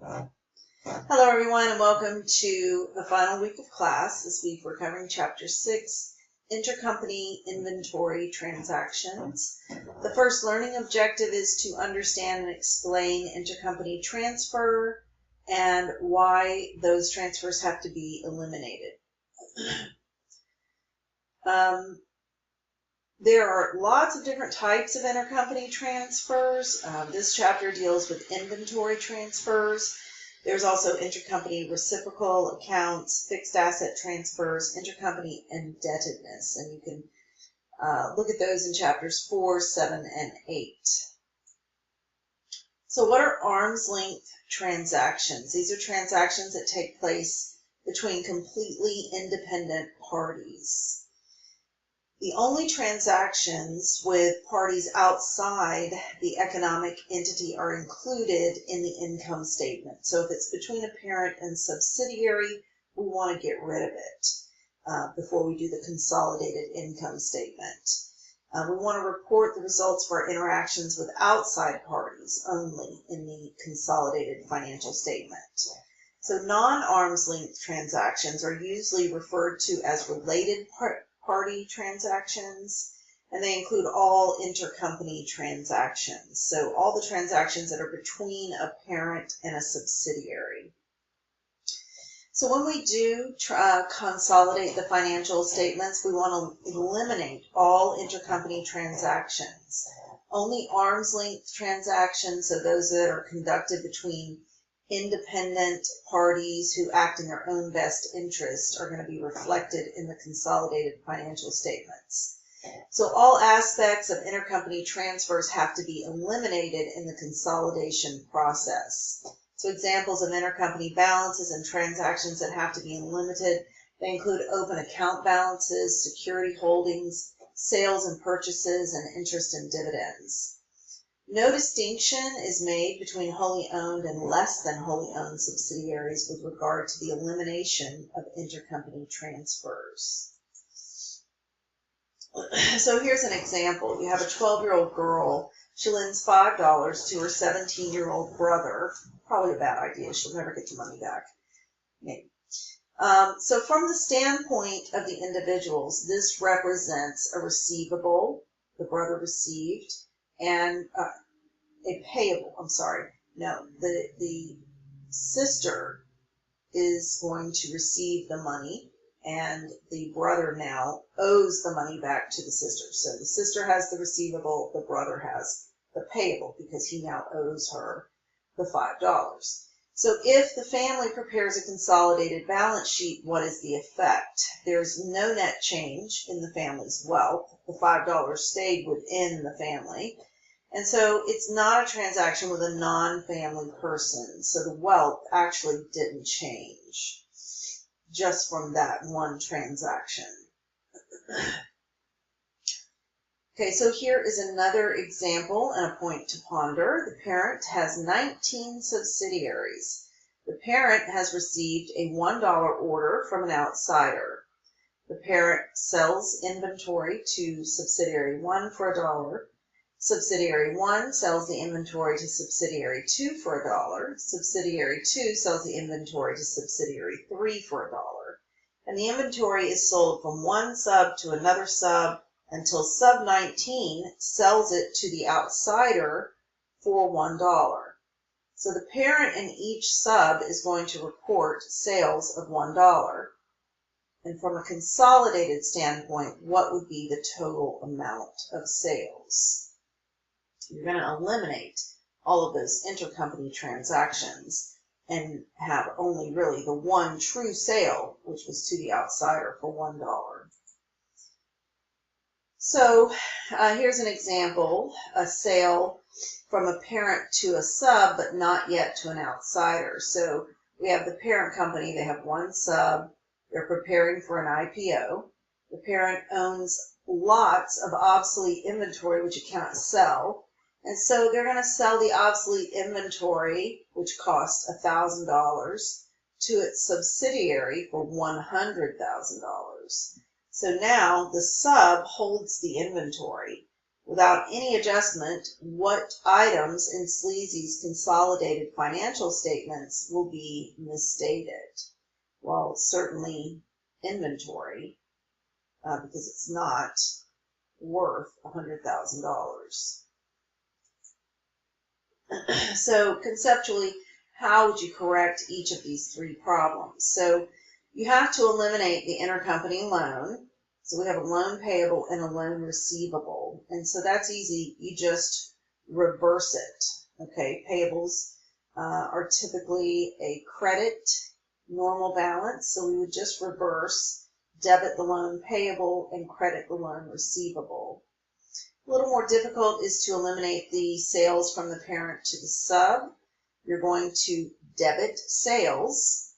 Hello everyone and welcome to the final week of class. This week we're covering Chapter 6, Intercompany Inventory Transactions. The first learning objective is to understand and explain intercompany transfer and why those transfers have to be eliminated. There are lots of different types of intercompany transfers. This chapter deals with inventory transfers. There's also intercompany reciprocal accounts, fixed asset transfers, intercompany indebtedness, and you can look at those in chapters 4, 7, and 8. So what are arm's length transactions? These are transactions that take place between completely independent parties. The only transactions with parties outside the economic entity are included in the income statement. So if it's between a parent and subsidiary, we want to get rid of it before we do the consolidated income statement. We want to report the results of our interactions with outside parties only in the consolidated financial statement. So non-arm's length transactions are usually referred to as related party transactions, and they include all intercompany transactions. So all the transactions that are between a parent and a subsidiary. So when we do consolidate the financial statements, we want to eliminate all intercompany transactions. Only arm's length transactions, so those that are conducted between independent parties who act in their own best interest, are going to be reflected in the consolidated financial statements. So all aspects of intercompany transfers have to be eliminated in the consolidation process. So examples of intercompany balances and transactions that have to be eliminated, they include open account balances, security holdings, sales and purchases, and interest and dividends. No distinction is made between wholly owned and less than wholly owned subsidiaries with regard to the elimination of intercompany transfers. So here's an example. You have a 12-year-old girl. She lends $5 to her 17-year-old brother. Probably a bad idea. She'll never get the money back. Maybe. So from the standpoint of the individuals, this represents a receivable, the brother received, and a payable, the sister is going to receive the money, and the brother now owes the money back to the sister. So the sister has the receivable, the brother has the payable, because he now owes her the $5. So if the family prepares a consolidated balance sheet, what is the effect? There's no net change in the family's wealth. The $5 stayed within the family. And so it's not a transaction with a non-family person. So the wealth actually didn't change just from that one transaction. Okay, so here is another example and a point to ponder. The parent has 19 subsidiaries. The parent has received a $1 order from an outsider. The parent sells inventory to subsidiary 1 for $1. Subsidiary 1 sells the inventory to subsidiary 2 for $1. Subsidiary 2 sells the inventory to subsidiary 3 for $1. And the inventory is sold from one sub to another sub until sub 19 sells it to the outsider for $1. So the parent in each sub is going to report sales of $1. And from a consolidated standpoint, what would be the total amount of sales? You're going to eliminate all of those intercompany transactions and have only really the one true sale, which was to the outsider for $1. So here's an example, a sale from a parent to a sub, but not yet to an outsider. So we have the parent company, they have one sub, they're preparing for an IPO. The parent owns lots of obsolete inventory which it cannot sell. And so they're going to sell the obsolete inventory, which cost $1,000, to its subsidiary for $100,000. So now the sub holds the inventory, Without any adjustment, what items in Sleazy's consolidated financial statements will be misstated? Well, certainly inventory, because it's not worth $100,000. So conceptually, how would you correct each of these three problems? So you have to eliminate the intercompany loan. So we have a loan payable and a loan receivable. And so that's easy. You just reverse it. Okay, payables are typically a credit normal balance. So we would just reverse, debit the loan payable and credit the loan receivable. A little more difficult is to eliminate the sales from the parent to the sub. You're going to debit sales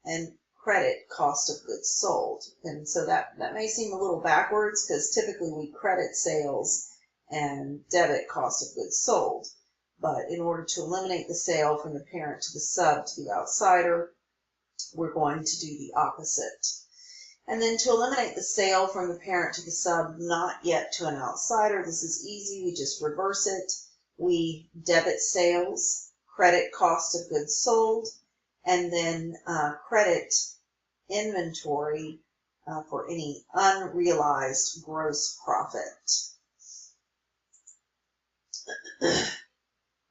and credit cost of goods sold. And so that may seem a little backwards because typically we credit sales and debit cost of goods sold. But in order to eliminate the sale from the parent to the sub to the outsider, we're going to do the opposite. And then to eliminate the sale from the parent to the sub, not yet to an outsider, this is easy. We just reverse it. We debit sales, credit cost of goods sold, and then credit inventory for any unrealized gross profit.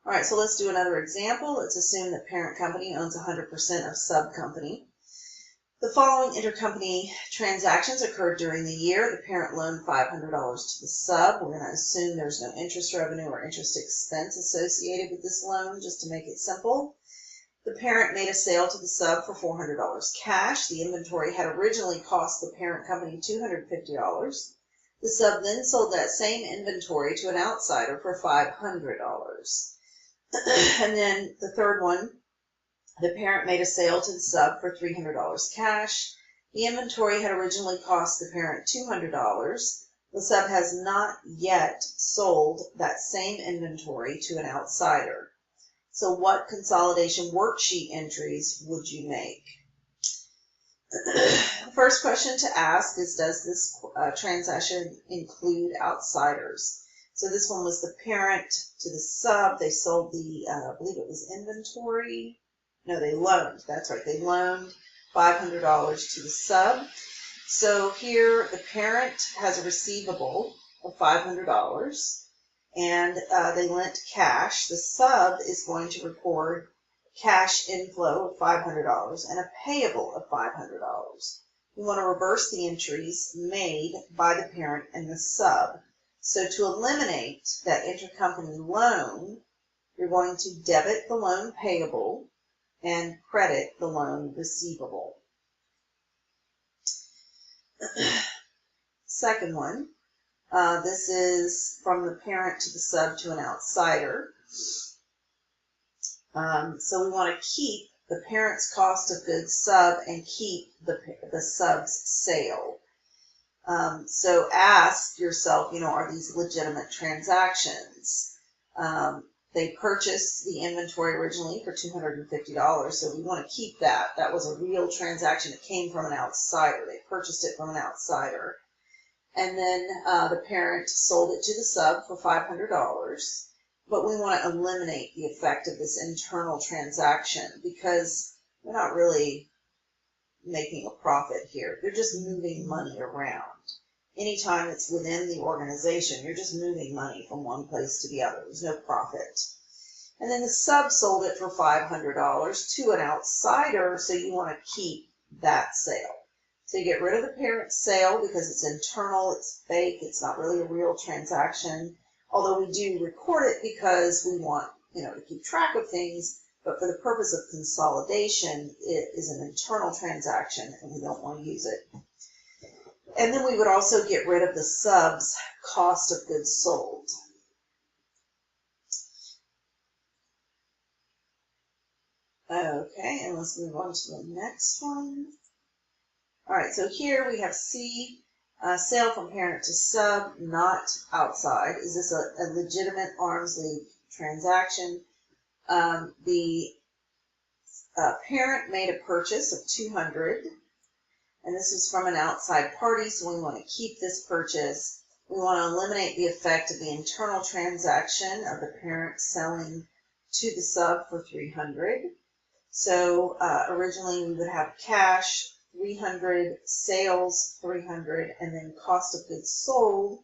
All right, so let's do another example. Let's assume that parent company owns 100% of sub company. The following intercompany transactions occurred during the year. The parent loaned $500 to the sub. We're going to assume there's no interest revenue or interest expense associated with this loan, just to make it simple. The parent made a sale to the sub for $400 cash. The inventory had originally cost the parent company $250. The sub then sold that same inventory to an outsider for $500. And then the third one, the parent made a sale to the sub for $300 cash. The inventory had originally cost the parent $200. The sub has not yet sold that same inventory to an outsider. So what consolidation worksheet entries would you make? The first question to ask is, does this transaction include outsiders? So this one was the parent to the sub. They sold the, I believe it was inventory. No, they loaned. That's right. They loaned $500 to the sub. So here the parent has a receivable of $500 and they lent cash. The sub is going to record cash inflow of $500 and a payable of $500. We want to reverse the entries made by the parent and the sub. So to eliminate that intercompany loan, you're going to debit the loan payable and credit the loan receivable. Second one, this is from the parent to the sub to an outsider. So we want to keep the parent's cost of goods sub and keep the sub's sale. So ask yourself, are these legitimate transactions? They purchased the inventory originally for $250, so we want to keep that. That was a real transaction. It came from an outsider. They purchased it from an outsider. And then the parent sold it to the sub for $500. But we want to eliminate the effect of this internal transaction because we're not really making a profit here. They're just moving money around. Anytime it's within the organization, you're just moving money from one place to the other. There's no profit. And then the sub sold it for $500 to an outsider, so you want to keep that sale. So you get rid of the parent sale because it's internal, it's fake, it's not really a real transaction. Although we do record it because we want, to keep track of things, but for the purpose of consolidation, it is an internal transaction and we don't want to use it. And then we would also get rid of the sub's cost of goods sold. Okay, and let's move on to the next one. All right, so here we have C, sale from parent to sub, not outside. Is this a legitimate arm's length transaction? The parent made a purchase of $200, and this is from an outside party, so we want to keep this purchase. We want to eliminate the effect of the internal transaction of the parent selling to the sub for $300. So originally we would have cash $300, sales $300, and then cost of goods sold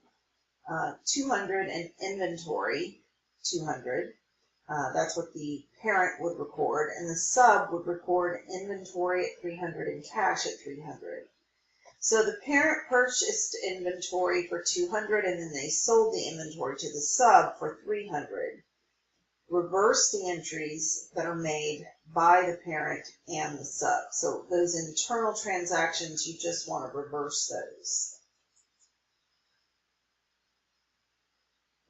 $200, and inventory $200. That's what the parent would record, and the sub would record inventory at $300 and cash at $300. So the parent purchased inventory for $200, and then they sold the inventory to the sub for $300. Reverse the entries that are made by the parent and the sub. So those internal transactions, you just want to reverse those.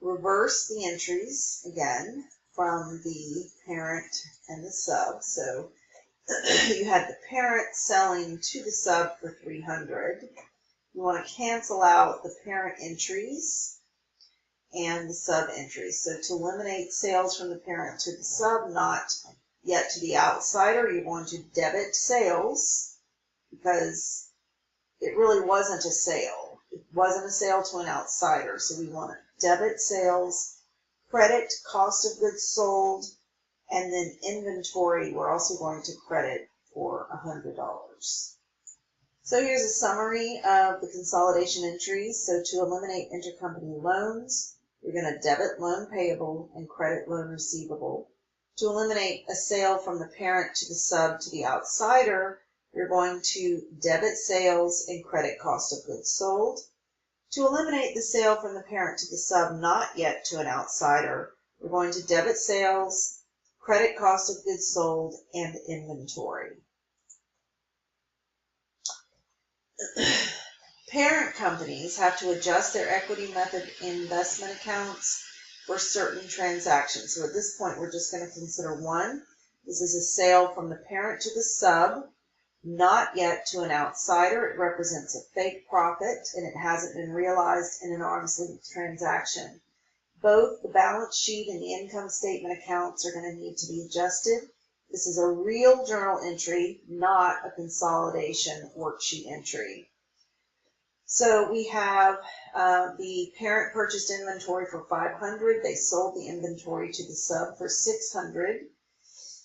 Reverse the entries again from the parent and the sub. So you had the parent selling to the sub for $300. You want to cancel out the parent entries and the sub entries. So to eliminate sales from the parent to the sub, not yet to the outsider, you're going to debit sales because it really wasn't a sale. It wasn't a sale to an outsider. So we want to debit sales, credit cost of goods sold, and then inventory we're also going to credit for $100. So here's a summary of the consolidation entries. So to eliminate intercompany loans, you're going to debit loan payable and credit loan receivable. To eliminate a sale from the parent to the sub to the outsider, you're going to debit sales and credit cost of goods sold. To eliminate the sale from the parent to the sub not yet to an outsider, we're going to debit sales, credit cost of goods sold, and inventory. Parent companies have to adjust their equity method investment accounts for certain transactions. So at this point, we're just going to consider one. This is a sale from the parent to the sub, not yet to an outsider. It represents a fake profit, and it hasn't been realized in an arm's length transaction. Both the balance sheet and the income statement accounts are going to need to be adjusted. This is a real journal entry, not a consolidation worksheet entry. So we have the parent purchased inventory for $500. They sold the inventory to the sub for $600.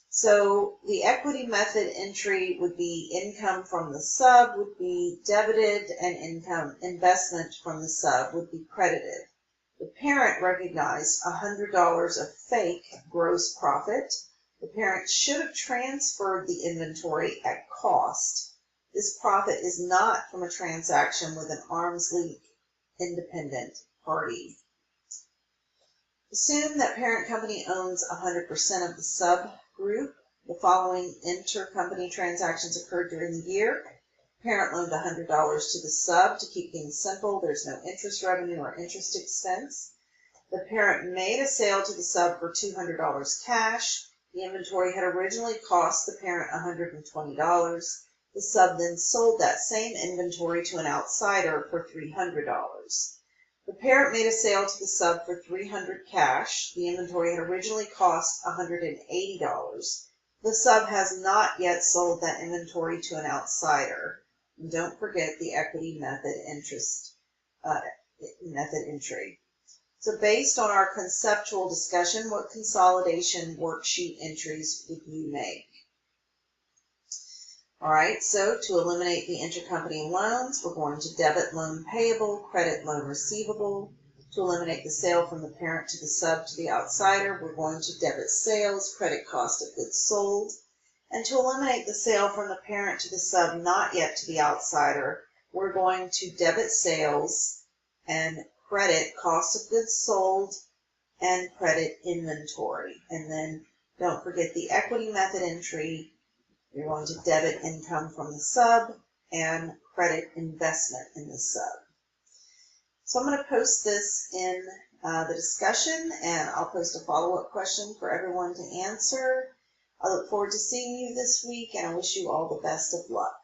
So the equity method entry would be income from the sub would be debited, and income investment from the sub would be credited. The parent recognized $100 of fake gross profit. The parent should have transferred the inventory at cost. This profit is not from a transaction with an arm's length independent party. Assume that parent company owns 100% of the subgroup. The following intercompany transactions occurred during the year. Parent loaned $100 to the sub. To keep things simple, there's no interest revenue or interest expense. The parent made a sale to the sub for $200 cash. The inventory had originally cost the parent $120. The sub then sold that same inventory to an outsider for $300. The parent made a sale to the sub for $300 cash. The inventory had originally cost $180. The sub has not yet sold that inventory to an outsider. And don't forget the equity method method entry. So based on our conceptual discussion, what consolidation worksheet entries would you make? All right, so to eliminate the intercompany loans, we're going to debit loan payable, credit loan receivable. To eliminate the sale from the parent to the sub to the outsider, we're going to debit sales, credit cost of goods sold. And to eliminate the sale from the parent to the sub not yet to the outsider, we're going to debit sales and credit cost of goods sold and credit inventory. And then don't forget the equity method entry. You're going to debit income from the sub and credit investment in the sub. So I'm going to post this in the discussion, and I'll post a follow-up question for everyone to answer. I look forward to seeing you this week, and I wish you all the best of luck.